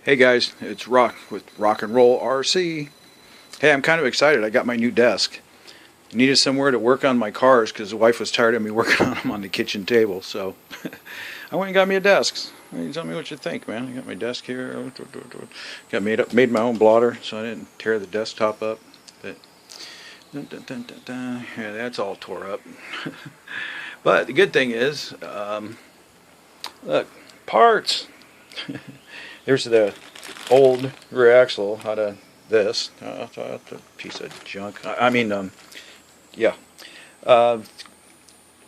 Hey guys, it's Rock with ROCK&ROLLRC. Hey, I'm kind of excited. I got my new desk. I needed somewhere to work on my cars because the wife was tired of me working on them on the kitchen table. So I went and got me a desk. You tell me what you think, man. I got my desk here. Got made my own blotter so I didn't tear the desktop up. But yeah, that's all tore up. But the good thing is, look, parts. There's the old rear axle out of this. A piece of junk. Yeah.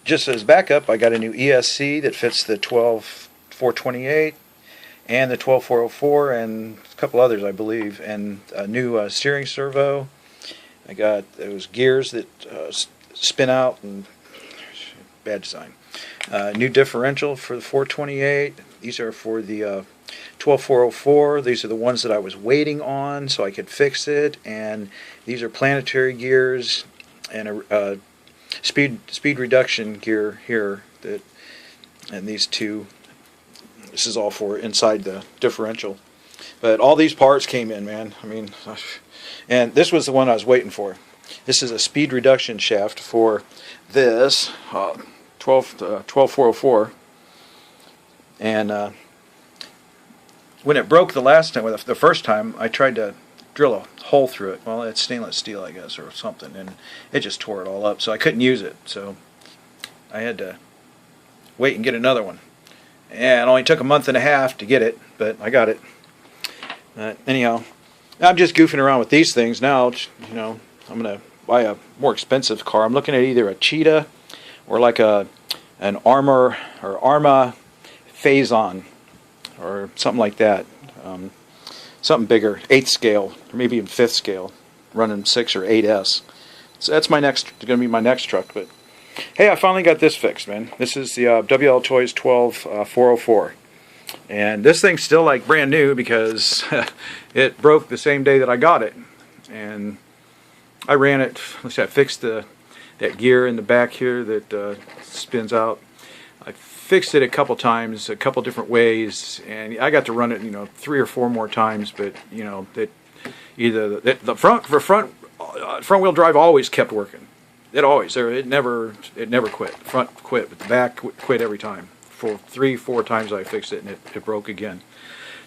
Just as backup, I got a new ESC that fits the 12428 and the 12404 and a couple others, I believe, and a new steering servo. I got those gears that spin out, and bad design. New differential for the 428. These are for the 12404. These are the ones that I was waiting on so I could fix it, and these are planetary gears and a speed reduction gear here, and these two. This is all for inside the differential. But all these parts came in, man. I mean, and this was the one I was waiting for. This is a speed reduction shaft for this 12404, and when it broke the last time, the first time, I tried to drill a hole through it. Well, it's stainless steel, I guess, or something, and it just tore it all up, so I couldn't use it. So I had to wait and get another one. And it only took a month and a half to get it, but I got it. Anyhow, I'm just goofing around with these things now. You know, I'm going to buy a more expensive car. I'm looking at either a Cheetah or like an Armor or Arma Phazon, or something like that. Something bigger, 8th scale, or maybe even 5th scale, running 6 or 8S. So that's going to be my next truck. But hey, I finally got this fixed, man. This is the WLtoys 12404, and this thing's still like brand new because it broke the same day that I got it. And I ran it. Let's see, I fixed that gear in the back here that spins out. I fixed it a couple times, a couple different ways, and I got to run it, 3 or 4 more times. But that either the front wheel drive always kept working. It never quit. Front quit, but the back quit every time. For 3-4 times I fixed it, and it broke again.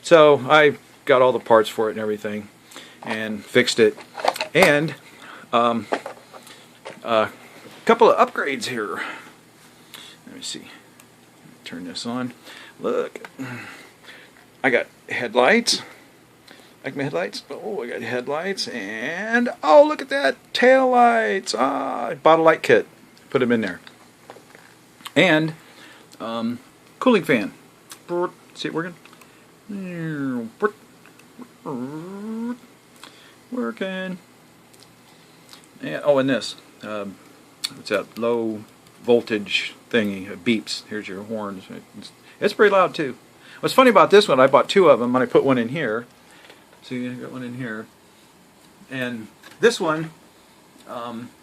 So I got all the parts for it and everything, and fixed it. And a couple of upgrades here. Let me see. Turn this on. Look, I got headlights. Like my headlights? Oh, I got headlights, and oh, look at that, tail lights. I bought a light kit, put them in there, and cooling fan. See it working? Working. And and this. What's that? Low voltage thingy. It beeps. Here's your horns. It's pretty loud too. What's funny about this one? I bought 2 of them, and I put one in here. See, I got one in here, and this one,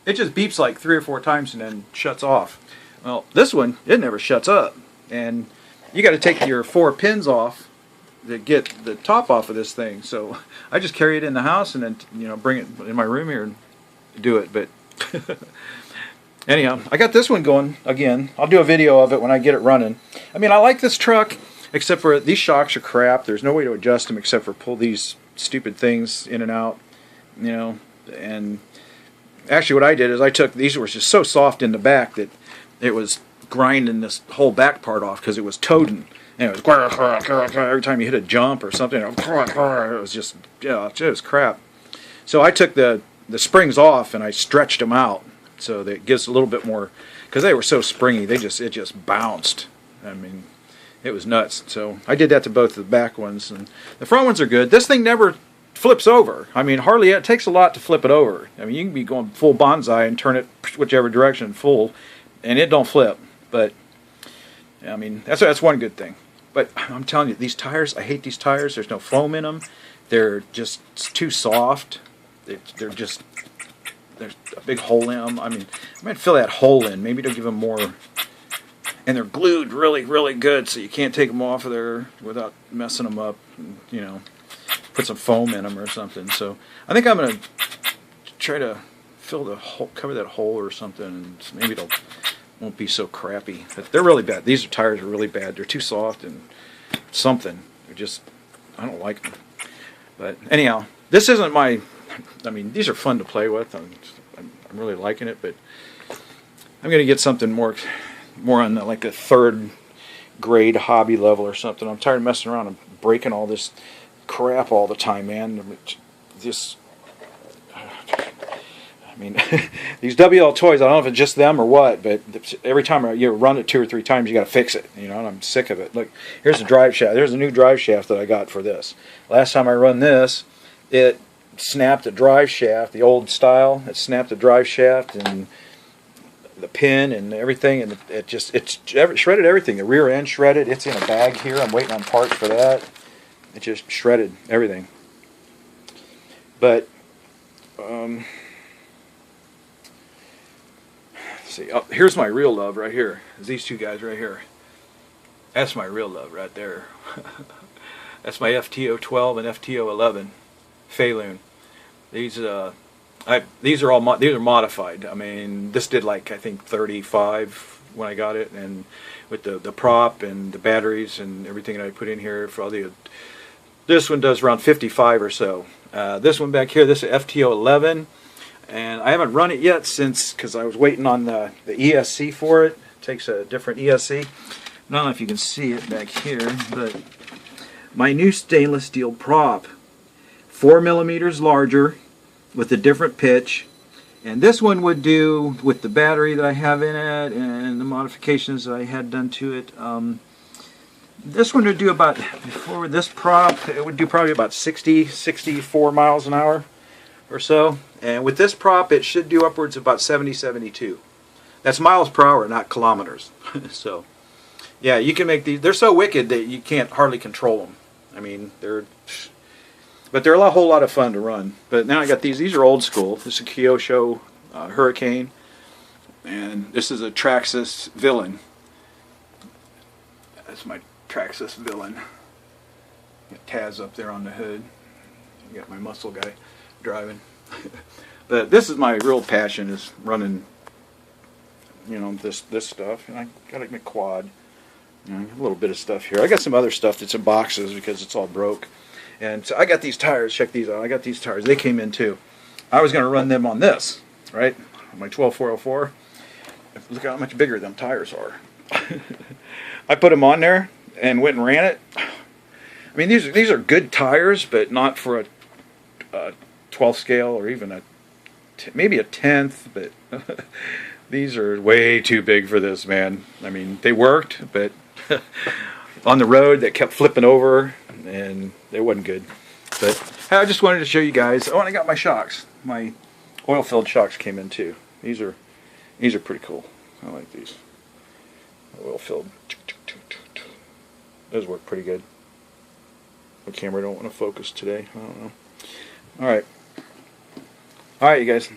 it just beeps like 3 or 4 times and then shuts off. Well, this one, it never shuts up, and you got to take your 4 pins off to get the top off of this thing. So I just carry it in the house and then bring it in my room here and do it. But anyhow, I got this one going again. I'll do a video of it when I get it running. I mean, I like this truck, except for these shocks are crap. There's no way to adjust them except for pull these stupid things in and out, and actually what I did is I took these, were just so soft in the back that it was grinding this whole back part off because it was toting, and it was every time you hit a jump or something, it was just, it was crap. So I took the springs off and I stretched them out so that it gives a little bit more, because they were so springy, it just bounced. I mean, it was nuts. So I did that to both the back ones, and the front ones are good. This thing never flips over. I mean, hardly. It takes a lot to flip it over. I mean, you can be going full bonsai and turn it whichever direction full, and it don't flip. But I mean, that's one good thing. But I'm telling you, these tires, I hate these tires. There's no foam in them. They're just too soft. There's a big hole in them. I mean, I might fill that hole in. Maybe to give them more and they're glued really, really good, so you can't take them off of there without messing them up. And, you know, put some foam in them or something. So I think I'm gonna try to fill the hole, cover that hole or something, and maybe it'll won't be so crappy. But they're really bad. These tires are really bad. They're too soft and something. They're just, I don't like them. But anyhow, this isn't my. I mean, these are fun to play with. I'm really liking it, but I'm gonna get something more on the, like a third grade hobby level or something. I'm tired of messing around and breaking all this crap all the time, man. This, I mean, these WLtoys, I don't know if it's just them or what, but every time you run it 2 or 3 times, you got to fix it, you know, and I'm sick of it. Look, here's the drive shaft. There's a new drive shaft that I got for this. Last time I run this, it snapped the drive shaft, the old style. It snapped the drive shaft and the pin and everything, and it's shredded everything. The rear end shredded. It's in a bag here. I'm waiting on parts for that. It just shredded everything. But let's see. Oh, here's my real love right here. These two guys right here. That's my real love right there. That's my FTO 12 and FTO 11 Fayloon. These these are modified. I mean, this did like I think 35 when I got it, and with the prop and the batteries and everything that I put in here for all the. This one does around 55 or so. This one back here, this is FTO 11, and I haven't run it yet because I was waiting on the ESC for it. It takes a different ESC. I don't know if you can see it back here, but my new stainless steel prop, 4 millimeters larger, with a different pitch, and this one would do with the battery that I have in it and the modifications that I had done to it. This one would do about, before this prop, it would do probably about 64 miles an hour or so, and with this prop it should do upwards of about 72. That's miles per hour, not kilometers. So yeah, you can make these. They're so wicked that you can't hardly control them. I mean, but they're a whole lot of fun to run. But now I got these. These are old school. This is a Kyosho Hurricane, and this is a Traxxas Villain. That's my Traxxas Villain. Got Taz up there on the hood. I got my muscle guy driving. But this is my real passion, is running, you know, this stuff. And I got my quad. You know, a little bit of stuff here. I got some other stuff that's in boxes because it's all broke. And so I got these tires. Check these out. I got these tires. They came in too. I was going to run them on this, right? My 12404. Look how much bigger them tires are. I put them on there and went and ran it. I mean, these are good tires, but not for a 12th scale or even maybe a 10th. But these are way too big for this, man. I mean, they worked, but on the road they kept flipping over, and they wasn't good. But I just wanted to show you guys. Oh, and I got my shocks. My oil-filled shocks came in too. These are pretty cool. I like these. Oil-filled. Those work pretty good. The camera don't want to focus today. I don't know. Alright, you guys.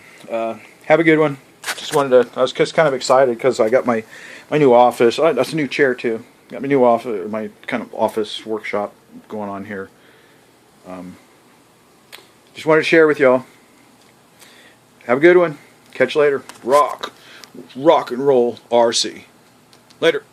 Have a good one. Just wanted to. I was just kind of excited because I got my new office. That's a new chair too. Got my new office, my kind of office workshop going on here. Just wanted to share with y'all. Have a good one. Catch you later. Rock and roll RC. Later.